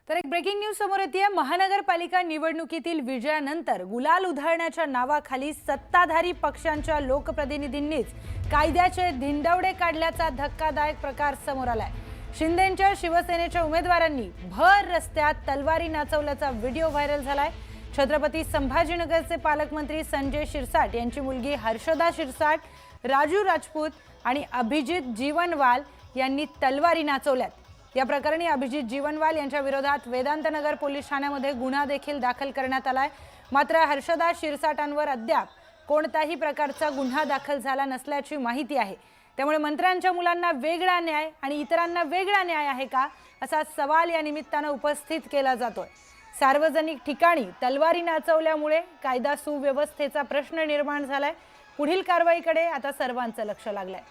तर एक breaking news समोर येते। महानगरपालिका निवडणुकीतील विजयानंतर गुलाल उधळण्याच्या नावाखाली सत्ताधारी पक्षांच्या लोकप्रतिनिधींनीच कायद्याचे धिंडवडे काढल्याचा धक्कादायक प्रकार समोर आलाय। शिंदेंच्या शिवसेनेच्या उमेदवारांनी भर रस्त्यात तलवारी नाचवल्याचा व्हिडिओ व्हायरल झालाय। छत्रपती संभाजीनगरचे पालकमंत्री संजय शिरसाट यांची मुलगी हर्षदा शिरसाट, राजू राजपूत आणि अभिजित जीवनवाल यांनी तलवारी नाचवल्यात। या प्रकरणी अभिजित जीवनवाल यांच्या विरोधात वेदांतनगर पोलीस ठाण्यामध्ये गुन्हा देखील दाखल करण्यात आलाय। मात्र हर्षदा शिरसाटांवर अद्याप कोणताही प्रकारचा गुन्हा दाखल झाला नसल्याची माहिती आहे। त्यामुळे मंत्र्यांच्या मुलांना वेगळा न्याय आणि इतरांना वेगळा न्याय आहे का, असा सवाल या निमित्ताने उपस्थित केला जातोय। सार्वजनिक ठिकाणी तलवारी नाचवल्यामुळे कायदा सुव्यवस्थेचा प्रश्न निर्माण झालाय। पुढील कारवाईकडे आता सर्वांचं लक्ष लागलंय।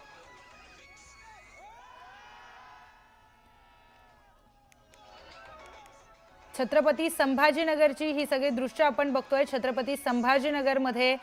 छत्रपती संभाजीनगरची ही सगळी दृश्य आपण बघतोय। छत्रपती संभाजीनगरमध्ये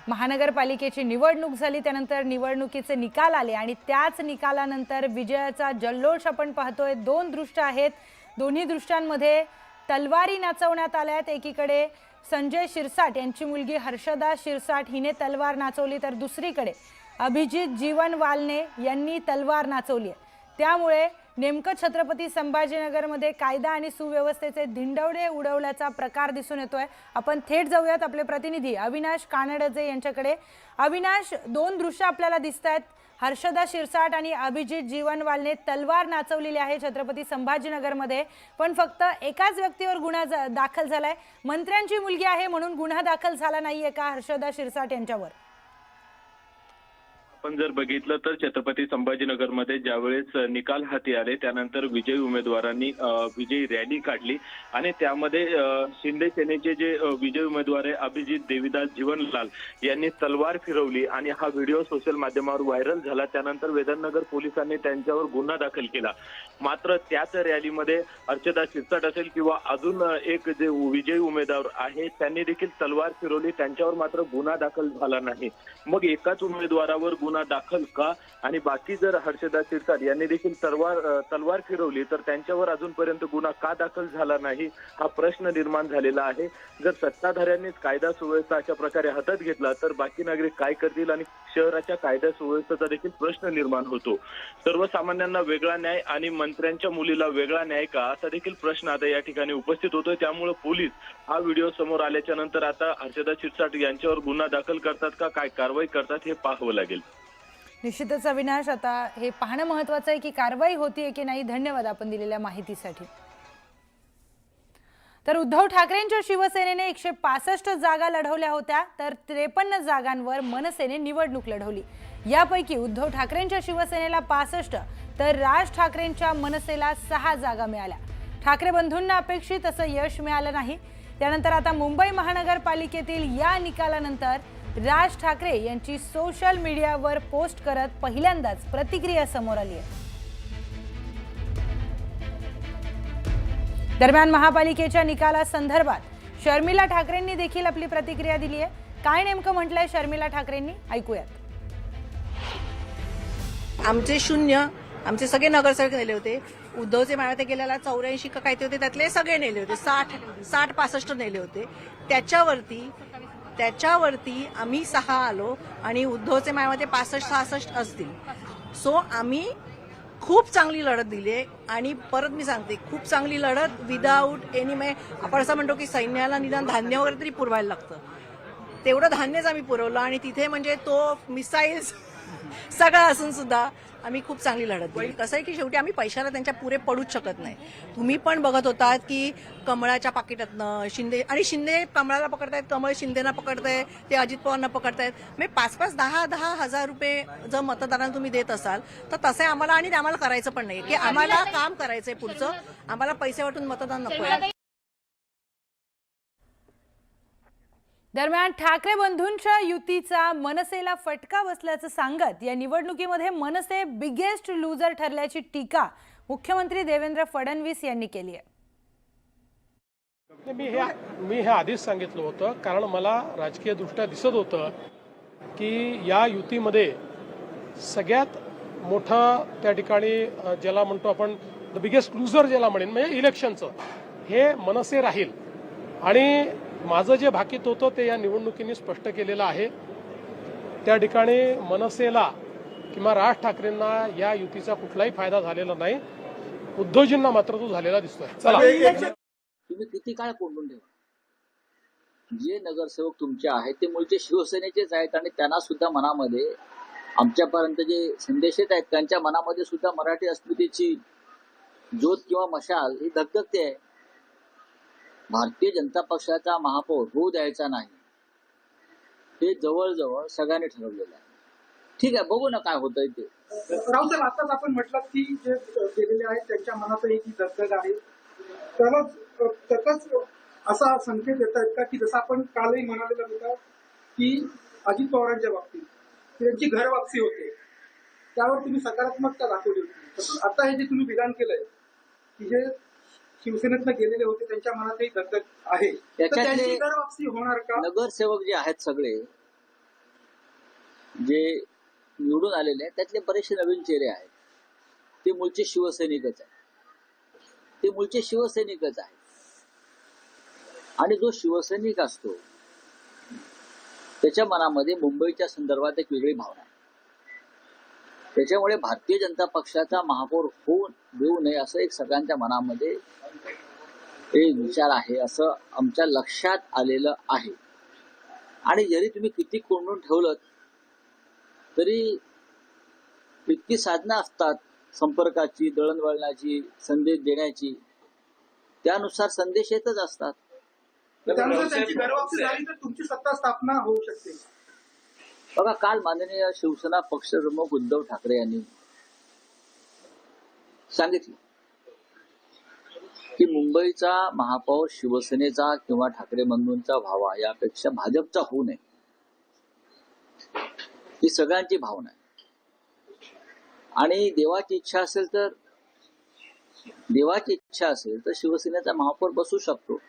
महानगरपालिकेची निवडणूक झाली, त्यानंतर निवडणुकीचे निकाल आले आणि त्याच निकालानंतर विजयाचा जल्लोष आपण पाहतोय। दोन दृश्य आहेत, दोन्ही दृश्यांमध्ये तलवारी नाचवण्यात आल्यात। एकीकडे संजय शिरसाट यांची मुलगी हर्षदा शिरसाट हिने तलवार नाचवली, तर दुसरीकडे अभिजित जीवनवालने यांनी तलवार नाचवली। त्यामुळे नेमकं छत्रपती संभाजीनगरमध्ये कायदा आणि सुव्यवस्थेचे धिंडवडे उडवल्याचा प्रकार दिसून येतोय। आपण थेट जाऊयात आपले प्रतिनिधी अविनाश कानडजे यांच्याकडे। अविनाश, दोन दृश्य आपल्याला दिसतात। हर्षदा शिरसाट आणि अभिजित जीवनवालने तलवार नाचवलेली आहे छत्रपती संभाजीनगरमध्ये, पण फक्त एकाच व्यक्तीवर गुन्हा दाखल झालाय। मंत्र्यांची मुलगी आहे म्हणून गुन्हा दाखल झाला नाहीये का हर्षदा शिरसाट यांच्यावर? आपण जर बघितलं तर छत्रपती संभाजीनगरमध्ये ज्यावेळेस निकाल हाती आले त्यानंतर विजयी उमेदवारांनी विजयी रॅली काढली आणि त्यामध्ये शिंदे सेनेचे जे विजयी उमेदवार आहे अभिजित देविदास जीवनलाल यांनी तलवार फिरवली आणि हा व्हिडिओ सोशल माध्यमावर व्हायरल झाला। त्यानंतर वेदांतनगर पोलिसांनी त्यांच्यावर गुन्हा दाखल केला। मात्र त्याच रॅलीमध्ये हर्षदा शिरसाट असेल किंवा अजून एक जे विजयी उमेदवार आहे त्यांनी देखील तलवार फिरवली, त्यांच्यावर मात्र गुन्हा दाखल झाला नाही। मग एकाच उमेदवारावर गुन्हा दाखल का आणि बाकी जर हर्षदा शिरसाट यांनी देखील तलवार फिरवली तर त्यांच्यावर अजूनपर्यंत गुन्हा का दाखल झाला नाही, हा प्रश्न निर्माण झालेला आहे। जर सत्ताधाऱ्यांनीच कायदा सुव्यवस्था अशा प्रकारे हातात घेतला तर बाकी नागरिक काय करतील आणि शहराच्या कायदा सुव्यवस्थेचा देखील प्रश्न निर्माण होतो। सर्वसामान्यांना वेगळा न्याय आणि मंत्र्यांच्या मुलीला वेगळा न्याय का, असा देखील प्रश्न आता या ठिकाणी उपस्थित होतोय। त्यामुळे पोलीस हा व्हिडिओ समोर आल्याच्या नंतर आता हर्षदा शिरसाट यांच्यावर गुन्हा दाखल करतात का, काय कारवाई करतात हे पाहावं लागेल। निश्चितच अविनाश, आता हे पाहणं महत्त्वाचं आहे की कारवाई होतीये की नाही। धन्यवाद आपण दिलेल्या माहितीसाठी। तर उद्धव ठाकरेंच्या शिवसेनेने 165 जागा लढवल्या होत्या, तर 53 जागांवर मनसेने निवडणूक लढवली। यापैकी उद्धव ठाकरेंच्या शिवसेनेला 65 तर राज ठाकरेंच्या मनसेला 6 जागा मिळाल्या। ठाकरे बंधूंना अपेक्षित असं यश मिळालं नाही। त्यानंतर आता मुंबई महानगरपालिकेतील या निकालानंतर राज ठाकरे यांची सोशल मीडियावर पोस्ट करत पहिल्यांदाच प्रतिक्रिया समोर आली आहे। दरम्यान महापालिकेच्या निकालासंदर्भात शर्मिला ठाकरेंनी देखील आपली प्रतिक्रिया दिली आहे। काय नेमकं म्हटलंय शर्मिला ठाकरेंनी, ऐकूयात। आमचे 0 आमचे सगळे नगरसेवक नेले होते। उद्धवचे मायावते गेल्याला 84 का काय ते होते, त्यातले सगळे नेले होते। 60-65 नेले होते। त्याच्यावरती आम्ही 6 आलो आणि उद्धवचे मायावते 65-66 असतील। सो आम्ही खूप चांगली लढत दिली आणि परत मी सांगते, खूप चांगली लढत विदाऊट एनी आपण असं म्हणतो की सैन्याला निदान धान्य वगैरे तरी पुरवायला लागतं, तेवढं धान्यच आम्ही पुरवलं आणि तिथे म्हणजे तो मिसाईल्स सगळं असून सुद्धा आम्ही खूप चांगली लढत दिली। कसं आहे की शेवटी आम्ही पैशाला त्यांच्या पुरे पडूच शकत नाही। तुम्ही पण बघत होतात की कमळाच्या पाकिटातनं शिंदे कमळाला पकडतायत, कमळ शिंदेना पकडताय, ते अजित पवारांना पकडतायत। म्हणजे 5-5, 10-10 हजार रुपये जर मतदारांना तुम्ही देत असाल तर तसे आम्हाला आणि आम्हाला करायचं पण नाही की आम्हाला काम करायचंय पुढचं, आम्हाला पैसे वाटून मतदान नकोय। दरम्यान ठाकरे बंधूंच्या युतीचा मनसेला फटका बसल्याचं सांगत या निवडणुकीमध्ये मनसे बिगेस्ट लूजर ठरल्याची टीका मुख्यमंत्री देवेंद्र फडणवीस यांनी केली आहे। मी हे आधीच सांगितलं होतं, कारण मला राजकीय दृष्ट्या दिसत होतं की या युतीमध्ये सगळ्यात मोठा त्या ठिकाणी ज्याला म्हणतो आपण द बिगेस्ट लूजर ज्याला म्हणेन म्हणजे इलेक्शनचं हे मनसे राहील आणि माझं जे भाकीत होतं ते या निवडणुकीने स्पष्ट केलेलं आहे. त्या ठिकाणी मनसेला किंवा राज ठाकरेंना या युतीचा कुठलाही फायदा झालेला नाही. उद्धवजींना मात्र तो झालेला दिसतोय. चला, तुम्ही किती काळ कोंडून ठेवा. जे नगरसेवक तुमचे आहेत ते मूळचे शिवसेनेचेच आहेत आणि त्यांना सुद्धा मनामध्ये आमच्यापर्यंत जे संदेश येत आहेत त्यांच्या मनामध्ये सुद्धा मराठी अस्मितेची ज्योत किंवा मशाल ही धगधगते आहे. भारतीय जनता पक्षाचा महापौर होऊ द्यायचा नाही हे जवळजवळ सगळ्यांनी ठरवलेलं आहे. ठीक आहे, बघू ना काय होतंय ते. राव साहेब, आताच आपण म्हटलं की जे गेलेले आहेत त्यांच्या मनातही ती दगदग आहे. त्याचाच असा संकेत येत आहेत का की जसं आपण कालही म्हणालेलं होतं की अजित पवारांच्या बाबतीत त्यांची घर वापसी होते त्यावर तुम्ही सकारात्मकता दाखवली होती. तसंच आता हे जे तुम्ही विधान केलंय की जे शिवसेनेतनं गेलेले होते त्यांच्या मनातही दगदग आहे, तर त्यांची घर वापसी होणार का? नगरसेवक जे आहेत सगळे जे निवडून आलेले आहेत त्यातले बरेचसे नवीन चेहरे आहेत. ते मूळचे शिवसैनिकच आहेत. आणि जो शिवसैनिक असतो त्याच्या मनामध्ये मुंबईच्या संदर्भात एक वेगळी भावना आहे. त्याच्यामुळे भारतीय जनता पक्षाचा महापौर होऊन देऊ नये असं एक सगळ्यांच्या मनामध्ये एक विचार आहे, असं आमच्या लक्षात आलेलं आहे. आणि जरी तुम्ही किती कोंडून ठेवलं तरी इतकी साधनं असतात संपर्काची, दळणवळणाची, संदेश देण्याची, त्यानुसार संदेश येतच असतात. त्यानुसार त्यांची घर वापसी झाली तर तुमची सत्ता स्थापना होऊ शकते. बघा, काल माननीय शिवसेना पक्षप्रमुख उद्धव ठाकरे यांनी सांगितलं की मुंबईचा महापौर शिवसेनेचा किंवा ठाकरे बंधूंचा व्हावा यापेक्षा भाजपचा होऊ नये, ही सगळ्यांची भावना आहे. आणि देवाची इच्छा असेल तर शिवसेनेचा महापौर बसू शकतो.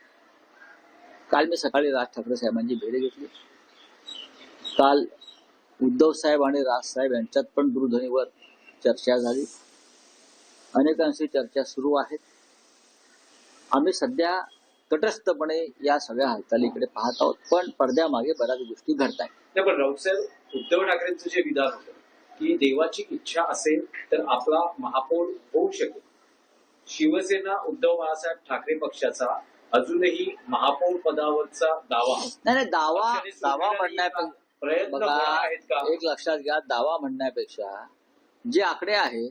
काल मी सकाळी राज ठाकरे साहेबांची भेट घेतली. काल उद्धव साहेब आणि राज साहेब यांच्यात पण दूरध्वनीवर चर्चा झाली. अनेकांशी चर्चा सुरू आहेत. आम्ही सध्या तटस्थपणे या सगळ्या हालचालीकडे पाहत आहोत, पण पडद्यामागे बऱ्याच गोष्टी घडत आहेत. नाही, पण राऊतसाहेब, उद्धव ठाकरेंचं जे विधान होतं की देवाची इच्छा असेल तर आपला महापौर होऊ शकेल, शिवसेना उद्धव बाळासाहेब ठाकरे पक्षाचा अजूनही महापौर पदावरचा दावा नाही, दावा म्हणण्यापेक्षा प्रयत्न बघा, आहेत का? एक लक्षात घ्या, दावा म्हणण्यापेक्षा जे आकडे आहेत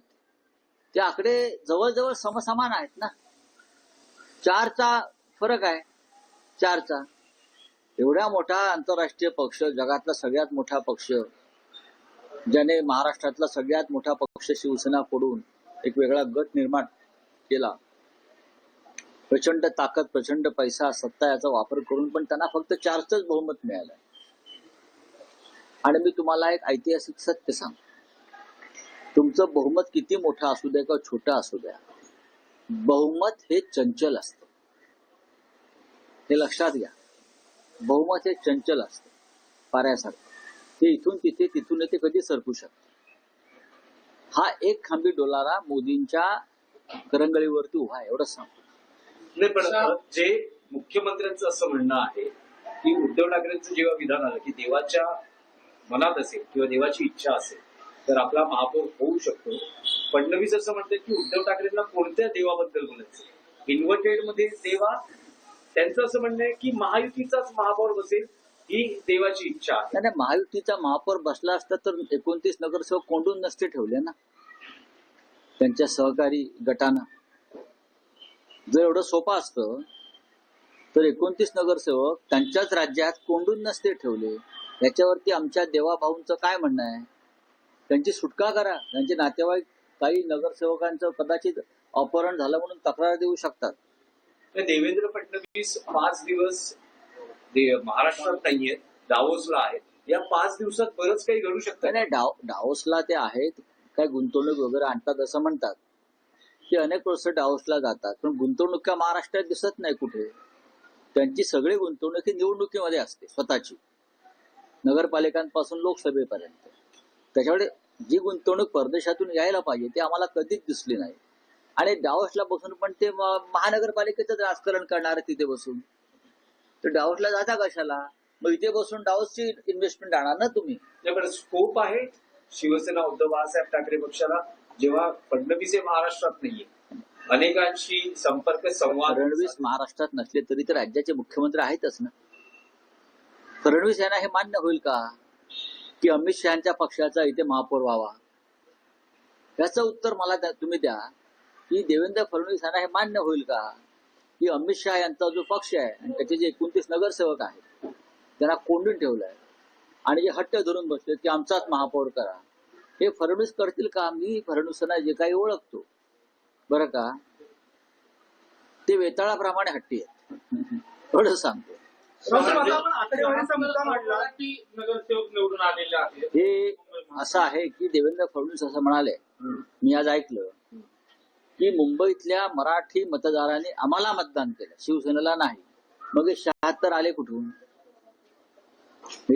ते आकडे जवळजवळ समसमान आहेत ना. 4चा फरक आहे. 4चा एवढा मोठा आंतरराष्ट्रीय पक्ष, जगातला सगळ्यात मोठा पक्ष, ज्याने महाराष्ट्रातला सगळ्यात मोठा पक्ष शिवसेना फोडून एक वेगळा गट निर्माण केला, प्रचंड ताकद, प्रचंड पैसा, सत्ता याचा वापर करून पण त्यांना फक्त 4चंच बहुमत मिळालं. आणि मी तुम्हाला एक ऐतिहासिक सत्य सांगतो, तुमचं बहुमत किती मोठं असू द्या किंवा छोटं असू द्या, बहुमत हे चंचल असतं. हे लक्षात घ्या. बहुमत हे चंचल असतं, पाऱ्यासारखं. ते इथून तिथे, तिथून येथे कधी सरकू शकतं. हा एक खांबी डोलारा मोदींच्या करंगळीवरती उभा आहे, एवढंच सांगतो. नाही, पण जे मुख्यमंत्र्यांचं असं म्हणणं आहे की उद्धव ठाकरेंचं जेव्हा विधान आलं की देवाच्या मनात असेल किंवा देवाची इच्छा असेल तर आपला महापौर होऊ शकतो, फडणवीस असं म्हणतात की उद्धव ठाकरेंना कोणत्या देवाबद्दल बोलायचं, इन्व्हर्टेड मध्ये देवा, त्यांचं असं म्हणणं आहे की महायुतीचाच महापौर बसेल ही देवाची इच्छा आहे. नाही, महायुतीचा महापौर बसला असता तर 29 नगरसेवक कोंडून नसते ठेवले ना त्यांच्या सहकारी गटानं. जर एवढं सोपं असतं तर 29 नगरसेवक त्यांच्याच राज्यात कोंडून नसते ठेवले. याच्यावरती आमच्या देवाभाऊंचं काय म्हणणं आहे? त्यांची सुटका करा. त्यांचे नातेवाईक काही नगरसेवकांचं कदाचित अपहरण झालं म्हणून तक्रार देऊ शकतात. देवेंद्र फडणवीस 5 दिवस महाराष्ट्रात नाहीयेत, दावोसला आहेत. या 5 दिवसात बरंच काही घडू शकतं. नाही, डावोसला ते आहेत, काय गुंतवणूक वगैरे आणतात असं म्हणतात. ते अनेक वर्ष डावोसला जातात, पण गुंतवणूक काय महाराष्ट्रात दिसत नाही कुठे. त्यांची सगळी गुंतवणूक ही निवडणुकीमध्ये असते, स्वतःची, नगरपालिकांपासून लोकसभेपर्यंत. त्याच्यामुळे जी गुंतवणूक परदेशातून यायला पाहिजे ती आम्हाला कधीच दिसली नाही. आणि डावसला बसून पण ते महानगरपालिकेचं राजकारण करणार तिथे बसून. तर डावसला जाता कशाला? मग इथे बसून डावसची इन्व्हेस्टमेंट आणणार ना तुम्ही. त्याकडे स्कोप आहे शिवसेना उद्धव बाळासाहेब ठाकरे पक्षाला, जेव्हा फडणवीस हे महाराष्ट्रात नाहीये, अनेकांशी संपर्क संवाद. फडणवीस महाराष्ट्रात नसले तरी तर राज्याचे मुख्यमंत्री आहेतच ना. फडणवीस यांना हे मान्य होईल का की अमित शहाच्या पक्षाचा इथे महापौर व्हावा? याचं उत्तर मला तुम्ही द्या की देवेंद्र फडणवीस यांना हे मान्य होईल का की अमित शहा यांचा जो पक्ष आहे आणि त्याचे जे 29 नगरसेवक आहेत त्यांना कोंडून ठेवलंय आणि जे हट्ट धरून बसले की आमचाच महापौर करा, हे फडणवीस करतील का? मी फडणवीसांना जे काही ओळखतो बरं का, ते वेताळाप्रमाणे हट्टी आहेत. एवढं सांगतो. आपण आकडेवारीचा मुद्दा मांडला की नगरसेवक निवडून आलेले आहेत. हे असं आहे की देवेंद्र फडणवीस असं म्हणाले, मी आज ऐकलं की मुंबईतल्या मराठी मतदारांनी आम्हाला मतदान केलं, शिवसेनेला नाही. मग हे 76 आले कुठून?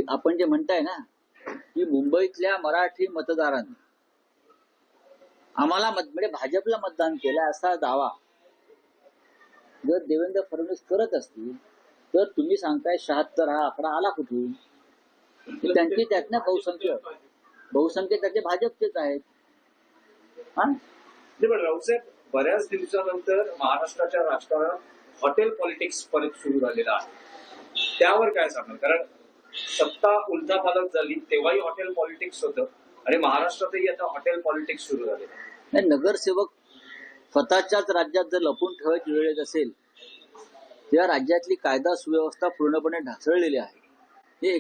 आपण जे म्हणताय ना की मुंबईतल्या मराठी मतदारांनी आम्हाला म्हणजे भाजपला मतदान केलं असा दावा जर देवेंद्र फडणवीस करत असतील तर तुम्ही सांगताय 76 हा आकडा आला कुठून? त्यांची त्यातनं बहुसंख्य त्याचे भाजपचेच आहेत. पण रावसाहेब, बऱ्याच दिवसानंतर महाराष्ट्राच्या राजकारणात हॉटेल पॉलिटिक्स परत सुरू झालेलं आहे. त्यावर काय सांगणार? कारण सत्ता उलथापालट झाली तेव्हाही हॉटेल पॉलिटिक्स होतं आणि महाराष्ट्रातही आता हॉटेल पॉलिटिक्स सुरू झालेलं आहे. नगरसेवक स्वतःच्याच राज्यात जर लपून ठेवायची वेळ येत असेल तेव्हा राज्यातली कायदा सुव्यवस्था पूर्णपणे ढासळलेली आहे. हे